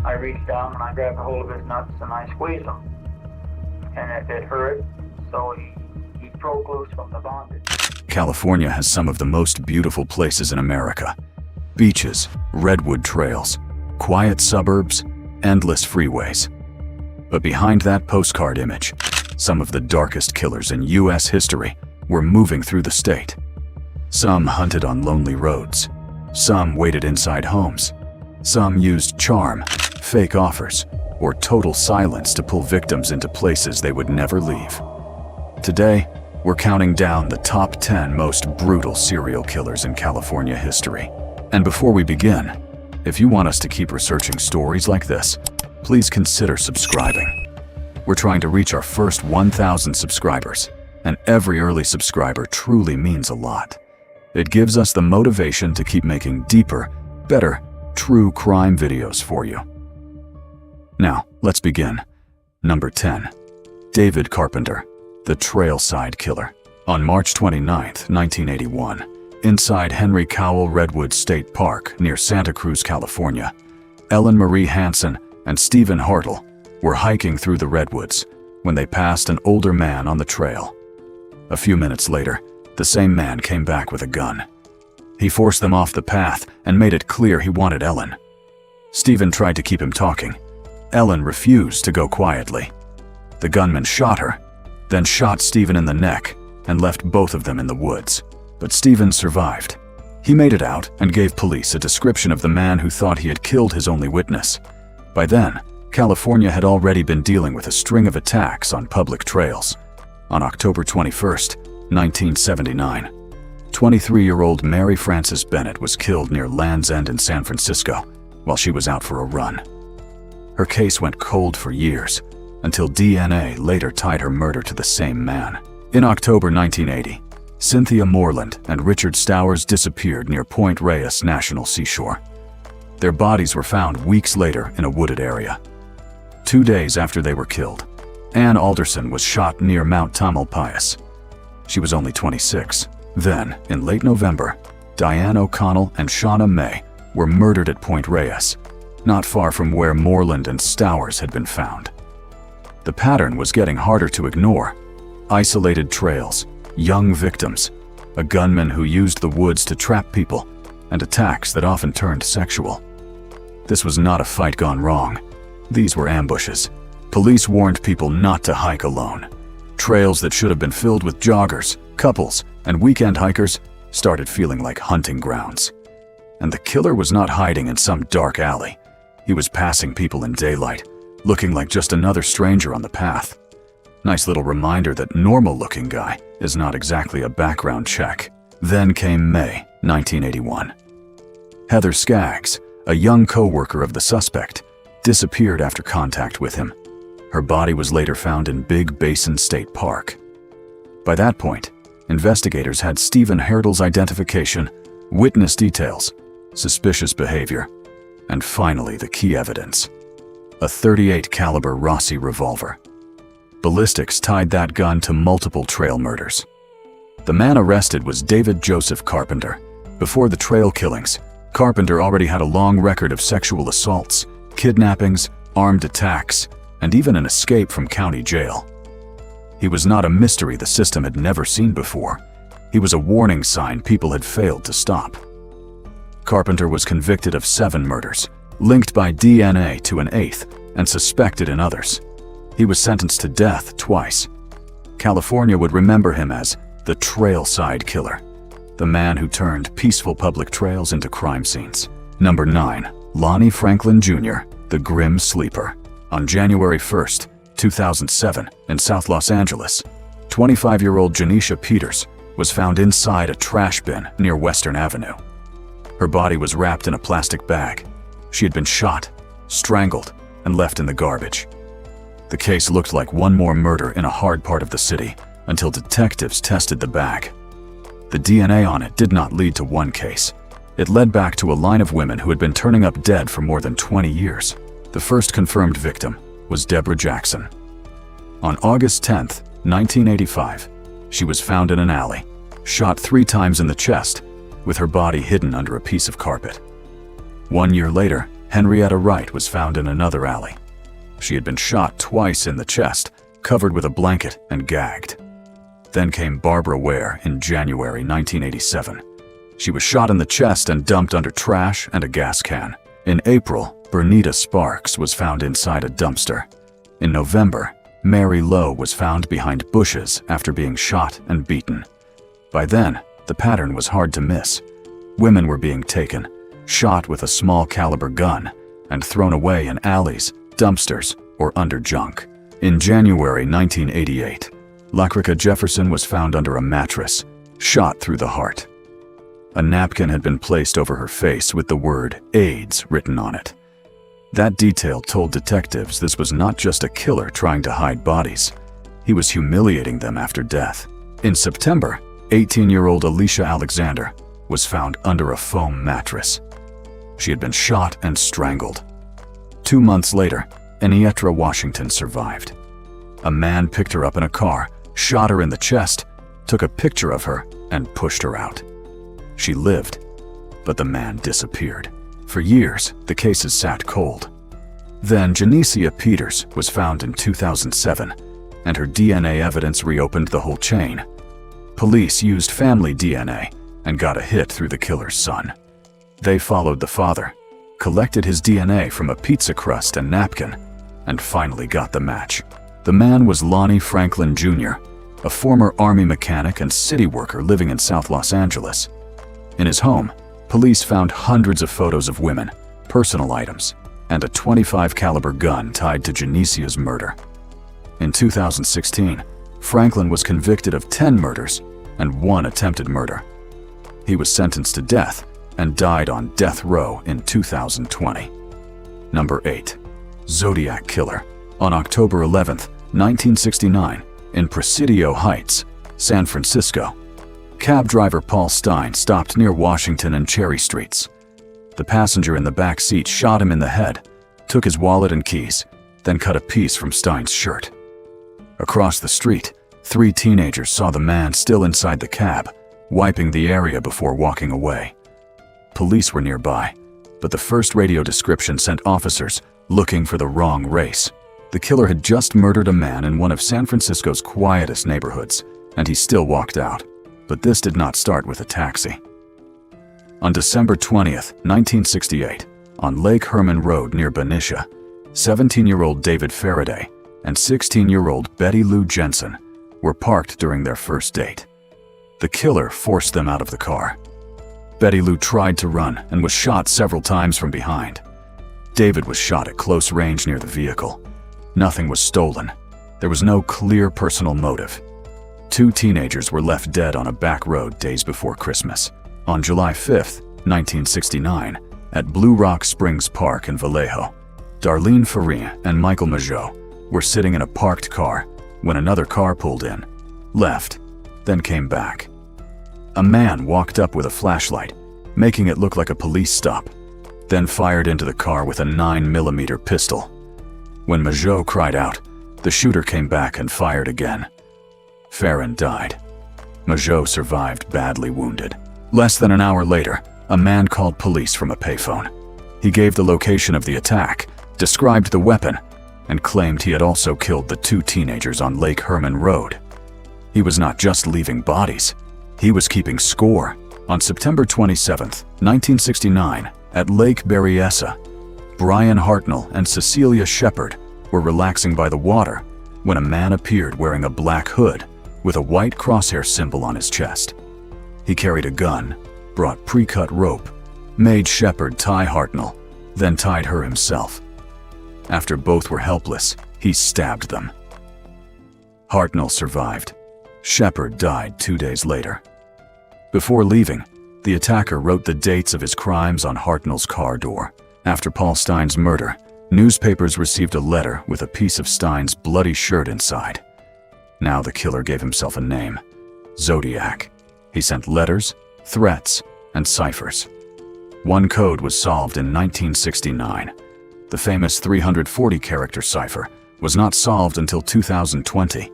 I reached down and I grabbed a hold of his nuts and I squeezed them. And it hurt, so he broke loose from the bondage. California has some of the most beautiful places in America. Beaches, redwood trails, quiet suburbs, endless freeways. But behind that postcard image, some of the darkest killers in U.S. history were moving through the state. Some hunted on lonely roads. Some waited inside homes. Some used charm, fake offers, or total silence to pull victims into places they would never leave. Today, we're counting down the top 10 most brutal serial killers in California history. And before we begin, if you want us to keep researching stories like this, please consider subscribing. We're trying to reach our first 1,000 subscribers, and every early subscriber truly means a lot. It gives us the motivation to keep making deeper, better, true crime videos for you. Now, let's begin. Number 10. David Carpenter, the Trailside Killer. On March 29, 1981, inside Henry Cowell Redwood State Park near Santa Cruz, California, Ellen Marie Hansen and Stephen Hartle were hiking through the redwoods when they passed an older man on the trail. A few minutes later, the same man came back with a gun. He forced them off the path and made it clear he wanted Ellen. Stephen tried to keep him talking. Ellen refused to go quietly. The gunman shot her, then shot Stephen in the neck and left both of them in the woods. But Stephen survived. He made it out and gave police a description of the man who thought he had killed his only witness. By then, California had already been dealing with a string of attacks on public trails. On October 21, 1979, 23-year-old Mary Frances Bennett was killed near Land's End in San Francisco while she was out for a run. Her case went cold for years, until DNA later tied her murder to the same man. In October 1980, Cynthia Moreland and Richard Stowers disappeared near Point Reyes National Seashore. Their bodies were found weeks later in a wooded area. 2 days after they were killed, Ann Alderson was shot near Mount Tamalpais. She was only 26. Then, in late November, Diane O'Connell and Shauna May were murdered at Point Reyes, not far from where Moreland and Stowers had been found. The pattern was getting harder to ignore. Isolated trails, young victims, a gunman who used the woods to trap people, and attacks that often turned sexual. This was not a fight gone wrong. These were ambushes. Police warned people not to hike alone. Trails that should have been filled with joggers, couples, and weekend hikers started feeling like hunting grounds. And the killer was not hiding in some dark alley. He was passing people in daylight, looking like just another stranger on the path. Nice little reminder that normal-looking guy is not exactly a background check. Then came May 1981. Heather Skaggs, a young co-worker of the suspect, disappeared after contact with him. Her body was later found in Big Basin State Park. By that point, investigators had Stephen Hartle's identification, witness details, suspicious behavior, and finally the key evidence: a .38 caliber Rossi revolver. Ballistics tied that gun to multiple trail murders. The man arrested was David Joseph Carpenter. Before the trail killings, Carpenter already had a long record of sexual assaults, kidnappings, armed attacks, and even an escape from county jail. He was not a mystery the system had never seen before. He was a warning sign people had failed to stop. Carpenter was convicted of 7 murders, linked by DNA to an 8th, and suspected in others. He was sentenced to death twice. California would remember him as the Trailside Killer, the man who turned peaceful public trails into crime scenes. Number 9. Lonnie Franklin Jr., the Grim Sleeper. On January 1, 2007, in South Los Angeles, 25-year-old Janisha Peters was found inside a trash bin near Western Avenue. Her body was wrapped in a plastic bag. She had been shot, strangled, and left in the garbage. The case looked like one more murder in a hard part of the city until detectives tested the bag. The DNA on it did not lead to one case. It led back to a line of women who had been turning up dead for more than 20 years. The first confirmed victim was Deborah Jackson. On August 10, 1985, she was found in an alley, shot 3 times in the chest, with her body hidden under a piece of carpet. 1 year later, Henrietta Wright was found in another alley. She had been shot twice in the chest, covered with a blanket and gagged. Then came Barbara Ware in January 1987. She was shot in the chest and dumped under trash and a gas can. In April, Bernita Sparks was found inside a dumpster. In November, Mary Lowe was found behind bushes after being shot and beaten. By then, the pattern was hard to miss. Women were being taken, shot with a small caliber gun, and thrown away in alleys, dumpsters, or under junk. In January 1988, Lacrica Jefferson was found under a mattress, shot through the heart. A napkin had been placed over her face with the word AIDS written on it. That detail told detectives this was not just a killer trying to hide bodies. He was humiliating them after death. In September, 18-year-old Alicia Alexander was found under a foam mattress. She had been shot and strangled. 2 months later, Enietra Washington survived. A man picked her up in a car, shot her in the chest, took a picture of her, and pushed her out. She lived, but the man disappeared. For years, the cases sat cold. Then Genesia Peters was found in 2007, and her DNA evidence reopened the whole chain. Police used family DNA and got a hit through the killer's son. They followed the father, collected his DNA from a pizza crust and napkin, and finally got the match. The man was Lonnie Franklin Jr., a former Army mechanic and city worker living in South Los Angeles. In his home, police found hundreds of photos of women, personal items, and a .25 caliber gun tied to Genesia's murder. In 2016, Franklin was convicted of 10 murders and 1 attempted murder. He was sentenced to death and died on death row in 2020. Number 8. Zodiac Killer. On October 11, 1969, in Presidio Heights, San Francisco, cab driver Paul Stine stopped near Washington and Cherry Streets. The passenger in the back seat shot him in the head, took his wallet and keys, then cut a piece from Stine's shirt. Across the street, 3 teenagers saw the man still inside the cab, wiping the area before walking away. Police were nearby, but the first radio description sent officers looking for the wrong race. The killer had just murdered a man in one of San Francisco's quietest neighborhoods, and he still walked out. But this did not start with a taxi. On December 20th, 1968, on Lake Herman Road near Benicia, 17-year-old David Faraday and 16-year-old Betty Lou Jensen were parked during their first date. The killer forced them out of the car. Betty Lou tried to run and was shot several times from behind. David was shot at close range near the vehicle. Nothing was stolen. There was no clear personal motive. 2 teenagers were left dead on a back road days before Christmas. On July 5, 1969, at Blue Rock Springs Park in Vallejo, Darlene Faria and Michael Mageau were sitting in a parked car when another car pulled in, left, then came back. A man walked up with a flashlight, making it look like a police stop, then fired into the car with a 9mm pistol. When Mageau cried out, the shooter came back and fired again. Farron died. Mageau survived badly wounded. Less than an hour later, a man called police from a payphone. He gave the location of the attack, described the weapon, and claimed he had also killed the 2 teenagers on Lake Herman Road. He was not just leaving bodies, he was keeping score. On September 27, 1969, at Lake Berryessa, Brian Hartnell and Cecilia Shepard were relaxing by the water when a man appeared wearing a black hood with a white crosshair symbol on his chest. He carried a gun, brought pre-cut rope, made Shepard tie Hartnell, then tied her himself. After both were helpless, he stabbed them. Hartnell survived. Shepard died 2 days later. Before leaving, the attacker wrote the dates of his crimes on Hartnell's car door. After Paul Stine's murder, newspapers received a letter with a piece of Stine's bloody shirt inside. Now the killer gave himself a name, Zodiac. He sent letters, threats, and ciphers. One code was solved in 1969. The famous 340-character cipher was not solved until 2020,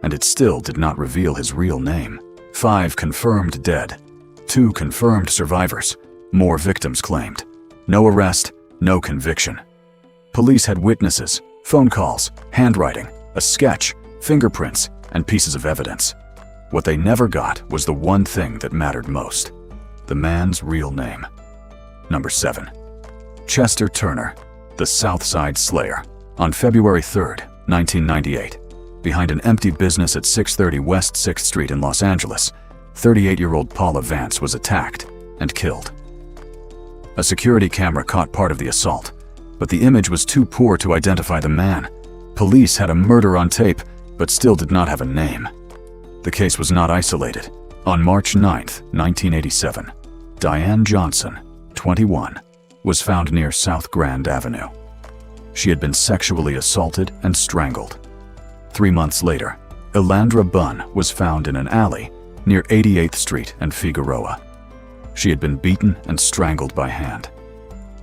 and it still did not reveal his real name. 5 confirmed dead, 2 confirmed survivors, more victims claimed. No arrest, no conviction. Police had witnesses, phone calls, handwriting, a sketch, fingerprints, and pieces of evidence. What they never got was the one thing that mattered most: the man's real name. Number 7. Chester Turner, the Southside Slayer. On February 3, 1998, behind an empty business at 630 West 6th Street in Los Angeles, 38-year-old Paula Vance was attacked and killed. A security camera caught part of the assault, but the image was too poor to identify the man. Police had a murder on tape, but still did not have a name. The case was not isolated. On March 9, 1987, Diane Johnson, 21, was found near South Grand Avenue. She had been sexually assaulted and strangled. 3 months later, Elandra Bunn was found in an alley near 88th Street and Figueroa. She had been beaten and strangled by hand.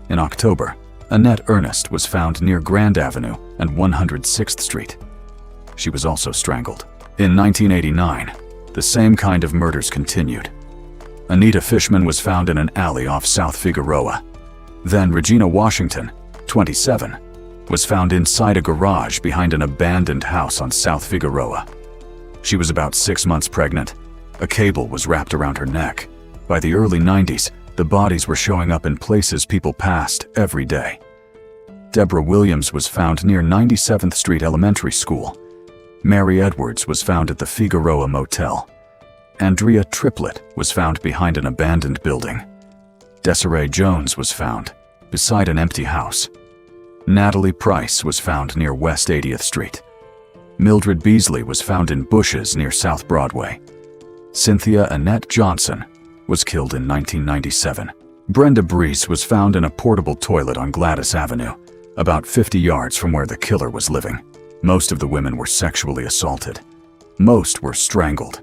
In October, Annette Ernest was found near Grand Avenue and 106th Street. She was also strangled. In 1989, the same kind of murders continued. Anita Fishman was found in an alley off South Figueroa. Then Regina Washington, 27, was found inside a garage behind an abandoned house on South Figueroa. She was about 6 months pregnant. A cable was wrapped around her neck. By the early 90s, the bodies were showing up in places people passed every day. Deborah Williams was found near 97th Street Elementary School. Mary Edwards was found at the Figueroa Motel. Andrea Triplett was found behind an abandoned building. Desiree Jones was found beside an empty house. Natalie Price was found near West 80th Street. Mildred Beasley was found in bushes near South Broadway. Cynthia Annette Johnson was killed in 1997. Brenda Brees was found in a portable toilet on Gladys Avenue, about 50 yards from where the killer was living. Most of the women were sexually assaulted. Most were strangled.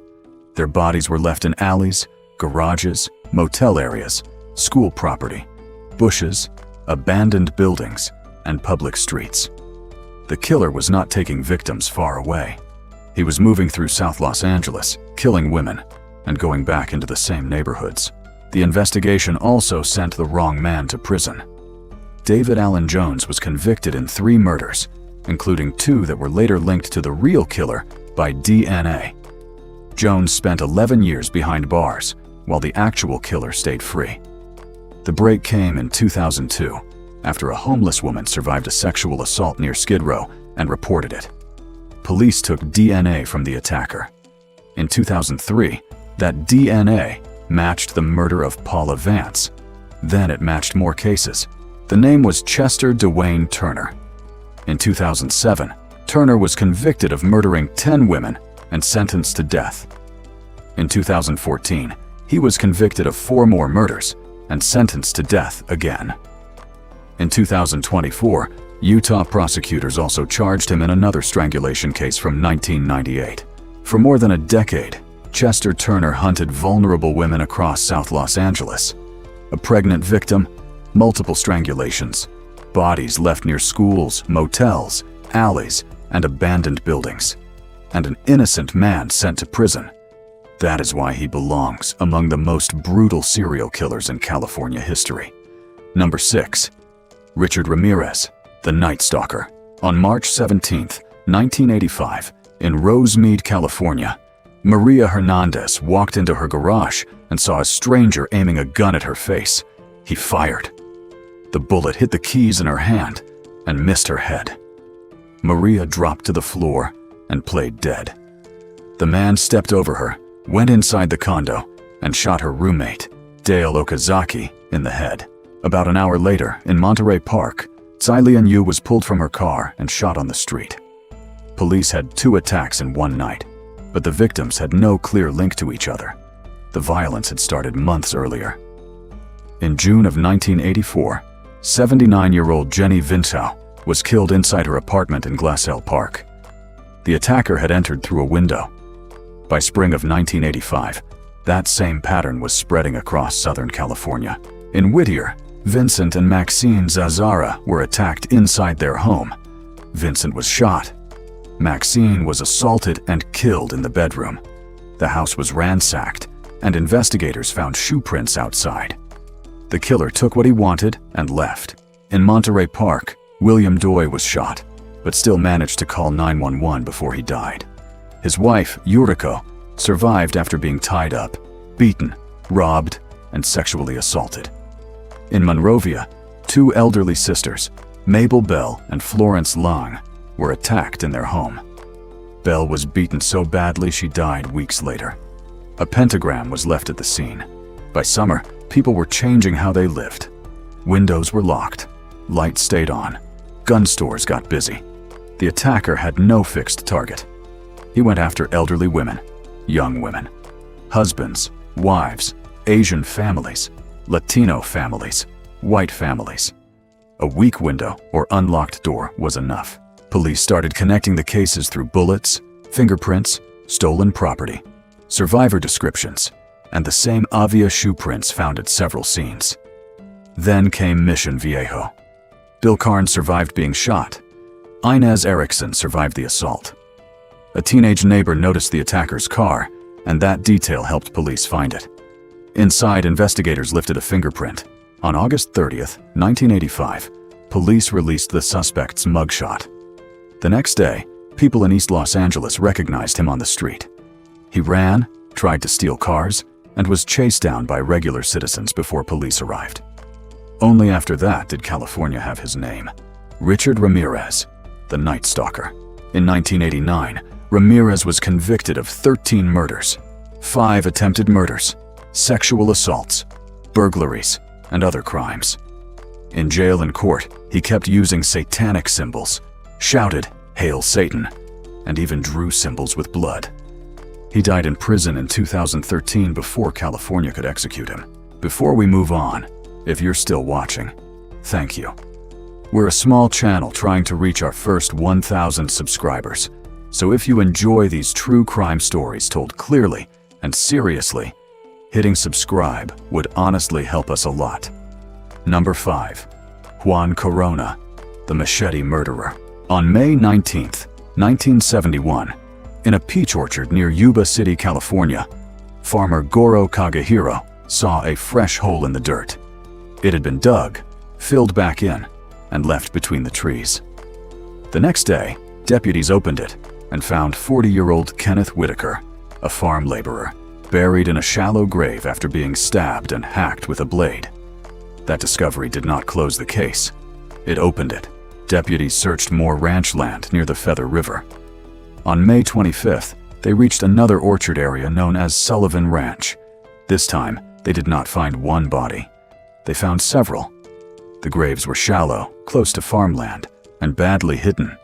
Their bodies were left in alleys, garages, motel areas, school property, bushes, abandoned buildings, and public streets. The killer was not taking victims far away. He was moving through South Los Angeles, killing women, and going back into the same neighborhoods. The investigation also sent the wrong man to prison. David Allen Jones was convicted in 3 murders, including 2 that were later linked to the real killer by DNA. Jones spent 11 years behind bars, while the actual killer stayed free. The break came in 2002, after a homeless woman survived a sexual assault near Skid Row and reported it. Police took DNA from the attacker. In 2003, that DNA matched the murder of Paula Vance. Then it matched more cases. The name was Chester Dwayne Turner. In 2007, Turner was convicted of murdering 10 women and sentenced to death. In 2014, he was convicted of 4 more murders and sentenced to death again. In 2024, Utah prosecutors also charged him in another strangulation case from 1998. For more than a decade, Chester Turner hunted vulnerable women across South Los Angeles. A pregnant victim, multiple strangulations, bodies left near schools, motels, alleys, and abandoned buildings, and an innocent man sent to prison. That is why he belongs among the most brutal serial killers in California history. Number 6. Richard Ramirez, the Night Stalker. On March 17, 1985, in Rosemead, California, Maria Hernandez walked into her garage and saw a stranger aiming a gun at her face. He fired. The bullet hit the keys in her hand and missed her head. Maria dropped to the floor and played dead. The man stepped over her, went inside the condo, and shot her roommate, Dale Okazaki, in the head. About an hour later, in Monterey Park, Tsai Lian-yu was pulled from her car and shot on the street. Police had 2 attacks in one night, but the victims had no clear link to each other. The violence had started months earlier. In June of 1984, 79-year-old Jenny Vintow was killed inside her apartment in Glassell Park. The attacker had entered through a window. By spring of 1985, that same pattern was spreading across Southern California. In Whittier, Vincent and Maxine Zazzara were attacked inside their home. Vincent was shot. Maxine was assaulted and killed in the bedroom. The house was ransacked, and investigators found shoe prints outside. The killer took what he wanted and left. In Monterey Park, William Doy was shot, but still managed to call 911 before he died. His wife, Yuriko, survived after being tied up, beaten, robbed, and sexually assaulted. In Monrovia, 2 elderly sisters, Mabel Bell and Florence Long, were attacked in their home. Bell was beaten so badly she died weeks later. A pentagram was left at the scene. By summer, people were changing how they lived. Windows were locked, lights stayed on, gun stores got busy. The attacker had no fixed target. He went after elderly women, young women, husbands, wives, Asian families, Latino families, white families. A weak window or unlocked door was enough. Police started connecting the cases through bullets, fingerprints, stolen property, survivor descriptions, and the same obvious shoe prints found at several scenes. Then came Mission Viejo. Bill Carnes survived being shot. Inez Erickson survived the assault. A teenage neighbor noticed the attacker's car, and that detail helped police find it. Inside, investigators lifted a fingerprint. On August 30th, 1985, police released the suspect's mugshot. The next day, people in East Los Angeles recognized him on the street. He ran, tried to steal cars, and was chased down by regular citizens before police arrived. Only after that did California have his name: Richard Ramirez, the Night Stalker. In 1989, Ramirez was convicted of 13 murders, 5 attempted murders, sexual assaults, burglaries, and other crimes. In jail and court, he kept using satanic symbols, shouted, "Hail Satan," and even drew symbols with blood. He died in prison in 2013 before California could execute him. Before we move on, if you're still watching, thank you. We're a small channel trying to reach our first 1,000 subscribers, so if you enjoy these true crime stories told clearly and seriously, hitting subscribe would honestly help us a lot. Number 5. Juan Corona, the Machete Murderer. On May 19, 1971, in a peach orchard near Yuba City, California, farmer Goro Kagehiro saw a fresh hole in the dirt. It had been dug, filled back in, and left between the trees. The next day, deputies opened it and found 40-year-old Kenneth Whitaker, a farm laborer, buried in a shallow grave after being stabbed and hacked with a blade. That discovery did not close the case. It opened it. Deputies searched more ranch land near the Feather River. On May 25th, they reached another orchard area known as Sullivan Ranch. This time, they did not find one body. They found several. The graves were shallow, close to farmland, and badly hidden.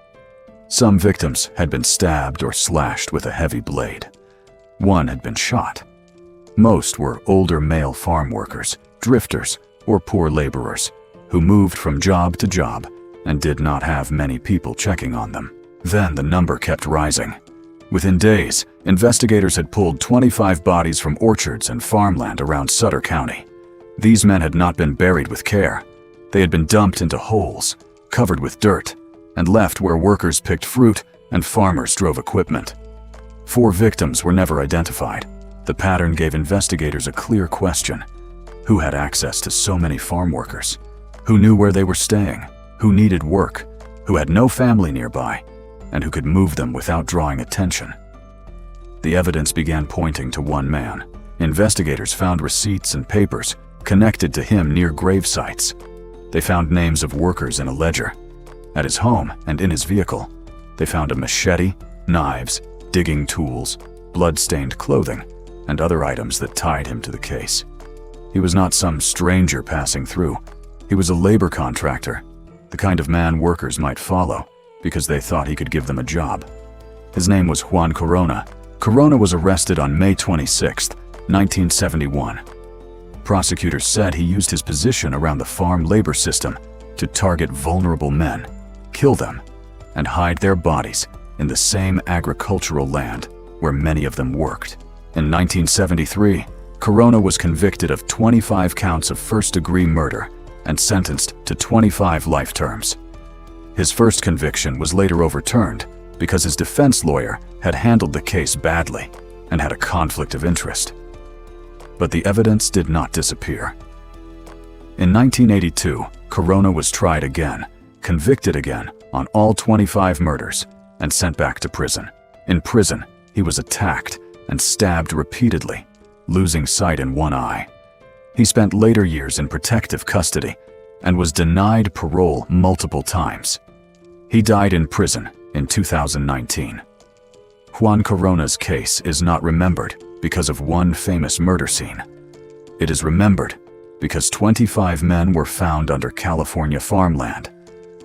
Some victims had been stabbed or slashed with a heavy blade. One had been shot. Most were older male farm workers, drifters, or poor laborers who moved from job to job and did not have many people checking on them. Then the number kept rising. Within days, investigators had pulled 25 bodies from orchards and farmland around Sutter County. These men had not been buried with care. They had been dumped into holes, covered with dirt, and left where workers picked fruit and farmers drove equipment. 4 victims were never identified. The pattern gave investigators a clear question: who had access to so many farm workers? Who knew where they were staying? Who needed work? Who had no family nearby? And who could move them without drawing attention? The evidence began pointing to one man. Investigators found receipts and papers connected to him near grave sites. They found names of workers in a ledger. At his home and in his vehicle, they found a machete, knives, digging tools, blood-stained clothing, and other items that tied him to the case. He was not some stranger passing through. He was a labor contractor, the kind of man workers might follow because they thought he could give them a job. His name was Juan Corona. Corona was arrested on May 26, 1971. Prosecutors said he used his position around the farm labor system to target vulnerable men, kill them, and hide their bodies in the same agricultural land where many of them worked. In 1973, Corona was convicted of 25 counts of first-degree murder and sentenced to 25 life terms. His first conviction was later overturned because his defense lawyer had handled the case badly and had a conflict of interest. But the evidence did not disappear. In 1982, Corona was tried again, convicted again on all 25 murders, and sent back to prison. In prison, he was attacked and stabbed repeatedly, losing sight in one eye. He spent later years in protective custody and was denied parole multiple times. He died in prison in 2019. Juan Corona's case is not remembered because of one famous murder scene. It is remembered because 25 men were found under California farmland,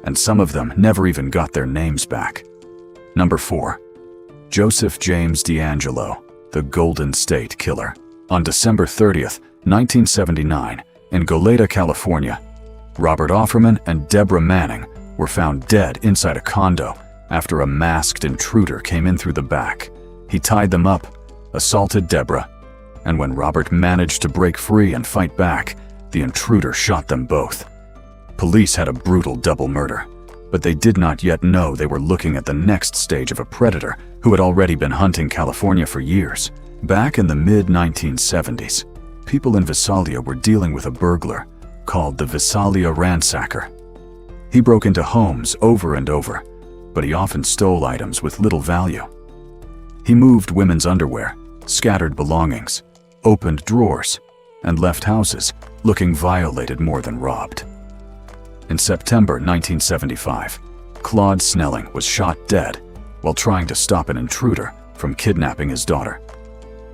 and some of them never even got their names back. Number 4. Joseph James DeAngelo, the Golden State Killer. On December 30th, 1979, in Goleta, California, Robert Offerman and Deborah Manning were found dead inside a condo after a masked intruder came in through the back. He tied them up, assaulted Deborah, and when Robert managed to break free and fight back, the intruder shot them both. Police had a brutal double murder, but they did not yet know they were looking at the next stage of a predator who had already been hunting California for years. Back in the mid-1970s, people in Visalia were dealing with a burglar called the Visalia Ransacker. He broke into homes over and over, but he often stole items with little value. He moved women's underwear, scattered belongings, opened drawers, and left houses looking violated more than robbed. In September 1975, Claude Snelling was shot dead while trying to stop an intruder from kidnapping his daughter.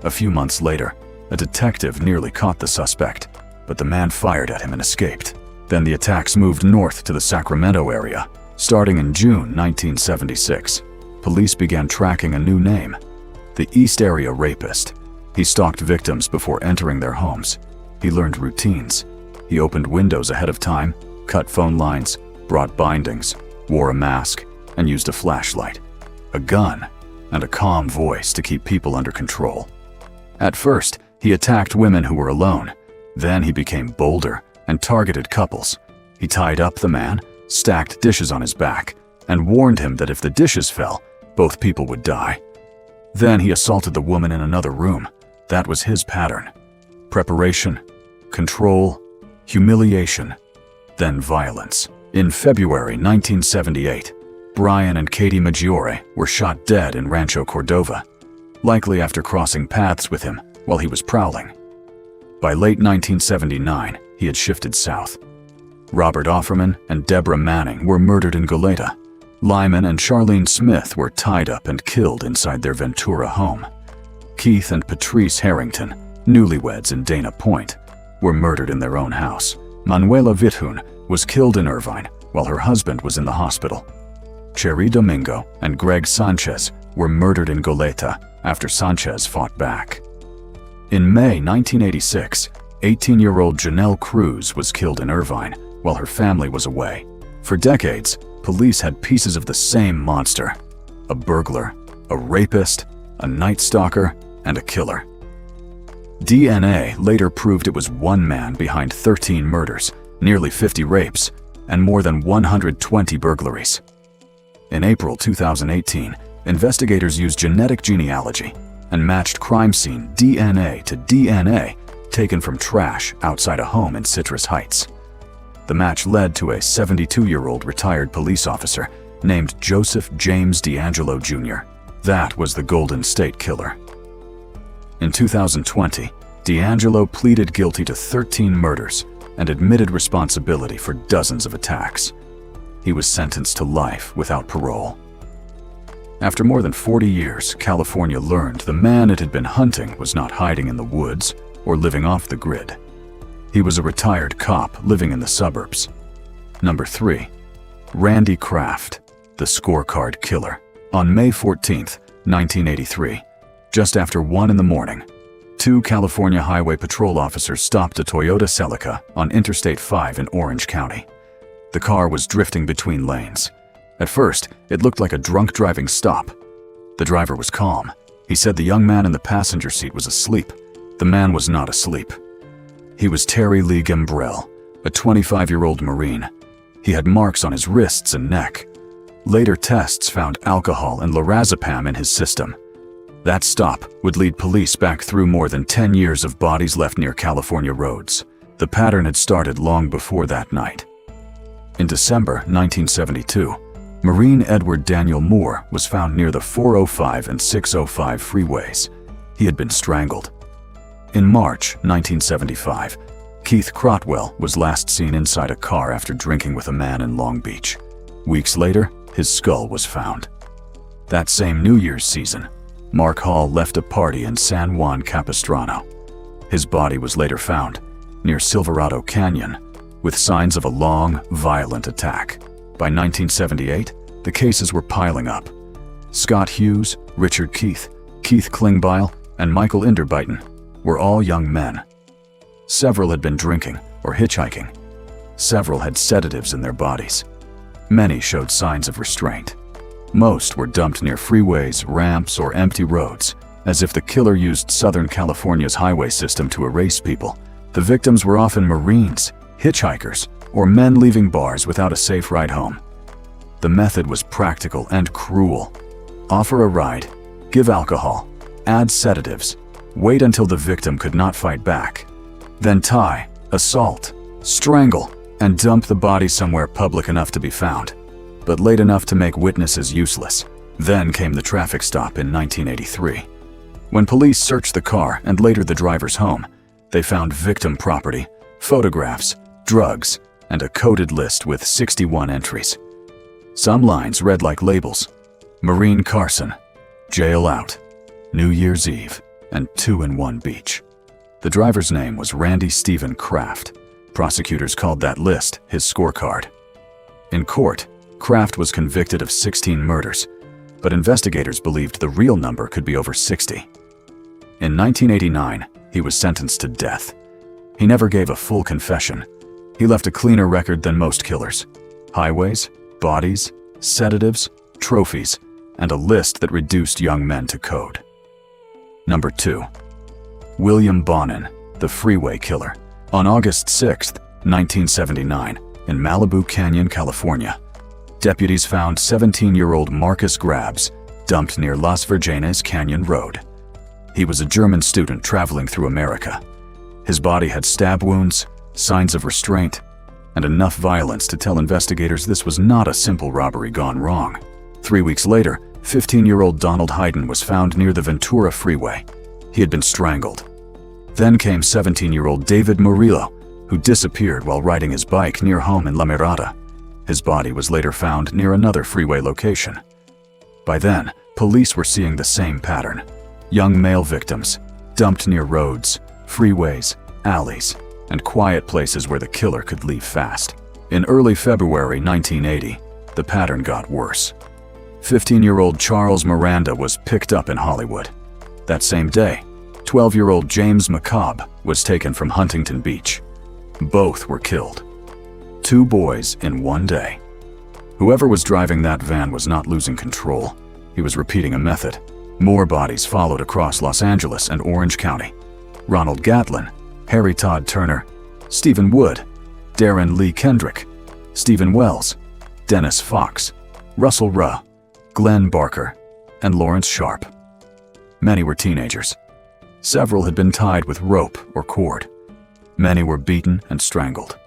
A few months later, a detective nearly caught the suspect, but the man fired at him and escaped. Then the attacks moved north to the Sacramento area. Starting in June 1976, police began tracking a new name, the East Area Rapist. He stalked victims before entering their homes. He learned routines. He opened windows ahead of time, cut phone lines, brought bindings, wore a mask, and used a flashlight, a gun, and a calm voice to keep people under control. At first, he attacked women who were alone. Then he became bolder and targeted couples. He tied up the man, stacked dishes on his back, and warned him that if the dishes fell, both people would die. Then he assaulted the woman in another room. That was his pattern. Preparation, control, humiliation, then violence. In February 1978, Brian and Katie Maggiore were shot dead in Rancho Cordova, likely after crossing paths with him while he was prowling. By late 1979, he had shifted south. Robert Offerman and Deborah Manning were murdered in Goleta. Lyman and Charlene Smith were tied up and killed inside their Ventura home. Keith and Patrice Harrington, newlyweds in Dana Point, were murdered in their own house. Manuela Vithun was killed in Irvine while her husband was in the hospital. Cherry Domingo and Greg Sanchez were murdered in Goleta after Sanchez fought back. In May 1986, 18-year-old Janelle Cruz was killed in Irvine while her family was away. For decades, police had pieces of the same monster: a burglar, a rapist, a Night Stalker, and a killer. DNA later proved it was one man behind 13 murders, nearly 50 rapes, and more than 120 burglaries. In April 2018, investigators used genetic genealogy and matched crime scene DNA to DNA taken from trash outside a home in Citrus Heights. The match led to a 72-year-old retired police officer named Joseph James DeAngelo Jr. That was the Golden State Killer. In 2020, DeAngelo pleaded guilty to 13 murders and admitted responsibility for dozens of attacks. He was sentenced to life without parole. After more than 40 years, California learned the man it had been hunting was not hiding in the woods or living off the grid. He was a retired cop living in the suburbs. Number 3. Randy Kraft, the Scorecard Killer. On May 14, 1983, just after 1 in the morning, 2 California Highway Patrol officers stopped a Toyota Celica on Interstate 5 in Orange County. The car was drifting between lanes. At first, it looked like a drunk driving stop. The driver was calm. He said the young man in the passenger seat was asleep. The man was not asleep. He was Terry Lee Gambrell, a 25-year-old Marine. He had marks on his wrists and neck. Later tests found alcohol and lorazepam in his system. That stop would lead police back through more than 10 years of bodies left near California roads. The pattern had started long before that night. In December 1972, Marine Edward Daniel Moore was found near the 405 and 605 freeways. He had been strangled. In March 1975, Keith Crotwell was last seen inside a car after drinking with a man in Long Beach. Weeks later, his skull was found. That same New Year's season, Mark Hall left a party in San Juan Capistrano. His body was later found near Silverado Canyon, with signs of a long, violent attack. By 1978, the cases were piling up. Scott Hughes, Richard Keith, Keith Klingbeil, and Michael Inderbyten were all young men. Several had been drinking or hitchhiking. Several had sedatives in their bodies. Many showed signs of restraint. Most were dumped near freeways, ramps, or empty roads, as if the killer used Southern California's highway system to erase people. The victims were often Marines, hitchhikers, or men leaving bars without a safe ride home. The method was practical and cruel. Offer a ride, give alcohol, add sedatives, wait until the victim could not fight back, then tie, assault, strangle, and dump the body somewhere public enough to be found, but late enough to make witnesses useless. Then came the traffic stop in 1983. When police searched the car and later the driver's home, they found victim property, photographs, drugs, and a coded list with 61 entries. Some lines read like labels: Marine Carson, Jail Out, New Year's Eve, and 2-in-1 Beach. The driver's name was Randy Stephen Kraft. Prosecutors called that list his scorecard. In court, Kraft was convicted of 16 murders, but investigators believed the real number could be over 60. In 1989, he was sentenced to death. He never gave a full confession. He left a cleaner record than most killers: highways, bodies, sedatives, trophies, and a list that reduced young men to code. Number 2. William Bonin, the Freeway Killer. On August 6, 1979, in Malibu Canyon, California, deputies found 17-year-old Marcus Grabs dumped near Las Virgenes Canyon Road. He was a German student traveling through America. His body had stab wounds, signs of restraint, and enough violence to tell investigators this was not a simple robbery gone wrong. 3 weeks later, 15-year-old Donald Hayden was found near the Ventura Freeway. He had been strangled. Then came 17-year-old David Murillo, who disappeared while riding his bike near home in La Mirada. His body was later found near another freeway location. By then, police were seeing the same pattern: young male victims, dumped near roads, freeways, alleys, and quiet places where the killer could leave fast. In early February 1980, the pattern got worse. 15-year-old Charles Miranda was picked up in Hollywood. That same day, 12-year-old James McCobb was taken from Huntington Beach. Both were killed. 2 boys in one day. Whoever was driving that van was not losing control. He was repeating a method. More bodies followed across Los Angeles and Orange County. Ronald Gatlin, Harry Todd Turner, Stephen Wood, Darren Lee Kendrick, Stephen Wells, Dennis Fox, Russell Ruh, Glenn Barker, and Lawrence Sharp. Many were teenagers. Several had been tied with rope or cord. Many were beaten and strangled.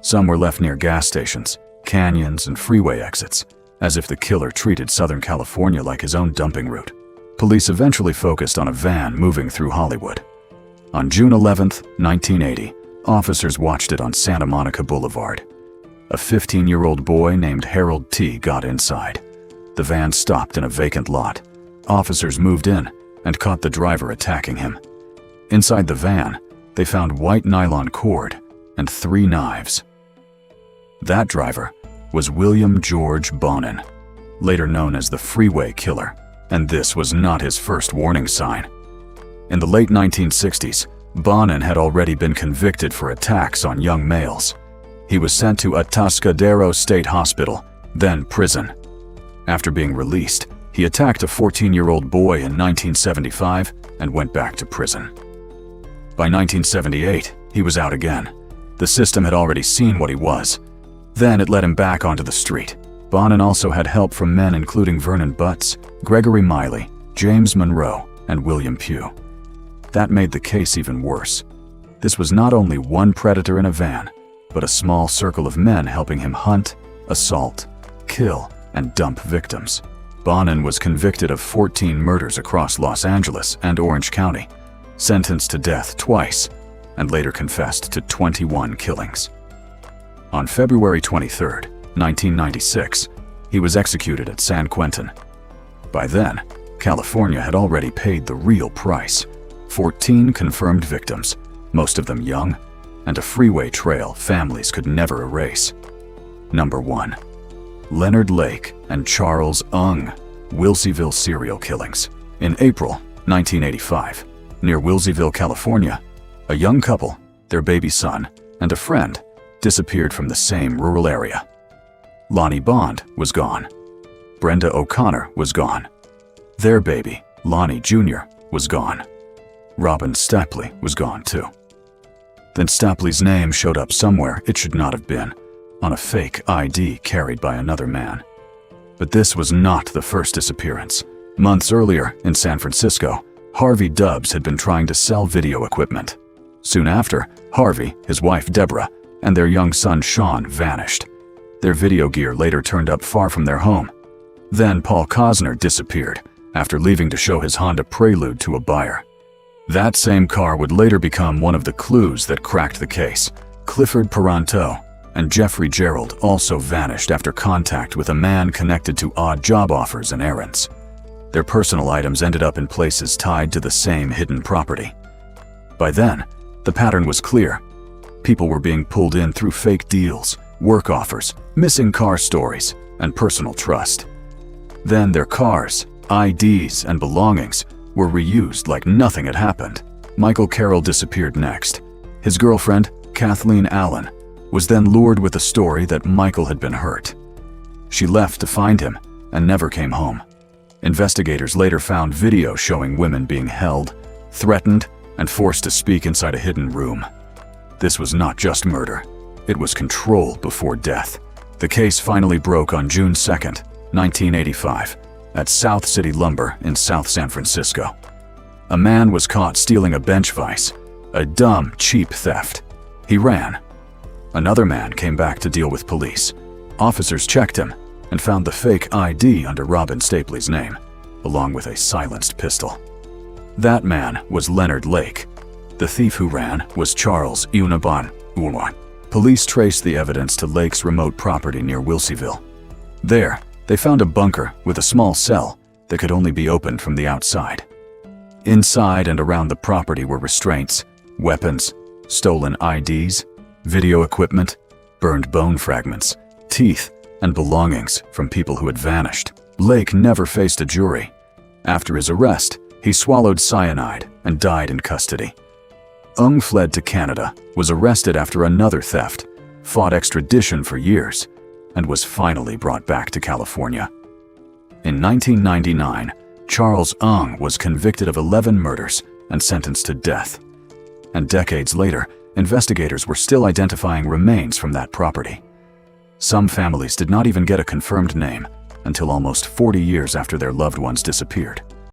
Some were left near gas stations, canyons, and freeway exits, as if the killer treated Southern California like his own dumping route. Police eventually focused on a van moving through Hollywood. On June 11, 1980, officers watched it on Santa Monica Boulevard. A 15-year-old boy named Harold T. got inside. The van stopped in a vacant lot. Officers moved in and caught the driver attacking him. Inside the van, they found white nylon cord and 3 knives. That driver was William George Bonin, later known as the Freeway Killer, and this was not his first warning sign. In the late 1960s, Bonin had already been convicted for attacks on young males. He was sent to Atascadero State Hospital, then prison. After being released, he attacked a 14-year-old boy in 1975 and went back to prison. By 1978, he was out again. The system had already seen what he was. Then it let him back onto the street. Bonin also had help from men including Vernon Butts, Gregory Miley, James Monroe, and William Pugh. That made the case even worse. This was not only one predator in a van, but a small circle of men helping him hunt, assault, kill, and dump victims. Bonin was convicted of 14 murders across Los Angeles and Orange County, sentenced to death twice, and later confessed to 21 killings. On February 23, 1996, he was executed at San Quentin. By then, California had already paid the real price: 14 confirmed victims, most of them young, and a freeway trail families could never erase. Number 1. Leonard Lake and Charles Ng, Wilseyville serial killings. In April 1985, near Wilseyville, California, a young couple, their baby son, and a friend disappeared from the same rural area. Lonnie Bond was gone. Brenda O'Connor was gone. Their baby, Lonnie Jr., was gone. Robin Stapley was gone too. Then Stapley's name showed up somewhere it should not have been, on a fake ID carried by another man. But this was not the first disappearance. Months earlier, in San Francisco, Harvey Dubs had been trying to sell video equipment. Soon after, Harvey, his wife Deborah, and their young son Sean vanished. Their video gear later turned up far from their home. Then Paul Cosner disappeared after leaving to show his Honda Prelude to a buyer. That same car would later become one of the clues that cracked the case. Clifford Paranteau and Jeffrey Gerald also vanished after contact with a man connected to odd job offers and errands. Their personal items ended up in places tied to the same hidden property. By then, the pattern was clear. People were being pulled in through fake deals, work offers, missing car stories, and personal trust. Then their cars, IDs, and belongings were reused like nothing had happened. Michael Carroll disappeared next. His girlfriend, Kathleen Allen, was then lured with the story that Michael had been hurt. She left to find him and never came home. Investigators later found video showing women being held, threatened, and forced to speak inside a hidden room. This was not just murder. It was control before death. The case finally broke on June 2, 1985, at South City Lumber in South San Francisco. A man was caught stealing a bench vise, a dumb, cheap theft. He ran. Another man came back to deal with police. Officers checked him and found the fake ID under Robin Stapley's name, along with a silenced pistol. That man was Leonard Lake. The thief who ran was Charles Unaban Uwan. Police traced the evidence to Lake's remote property near Wilseyville. There, they found a bunker with a small cell that could only be opened from the outside. Inside and around the property were restraints, weapons, stolen IDs, video equipment, burned bone fragments, teeth, and belongings from people who had vanished. Lake never faced a jury. After his arrest, he swallowed cyanide and died in custody. Ng fled to Canada, was arrested after another theft, fought extradition for years, and was finally brought back to California. In 1999, Charles Ng was convicted of 11 murders and sentenced to death. And decades later, investigators were still identifying remains from that property. Some families did not even get a confirmed name until almost 40 years after their loved ones disappeared.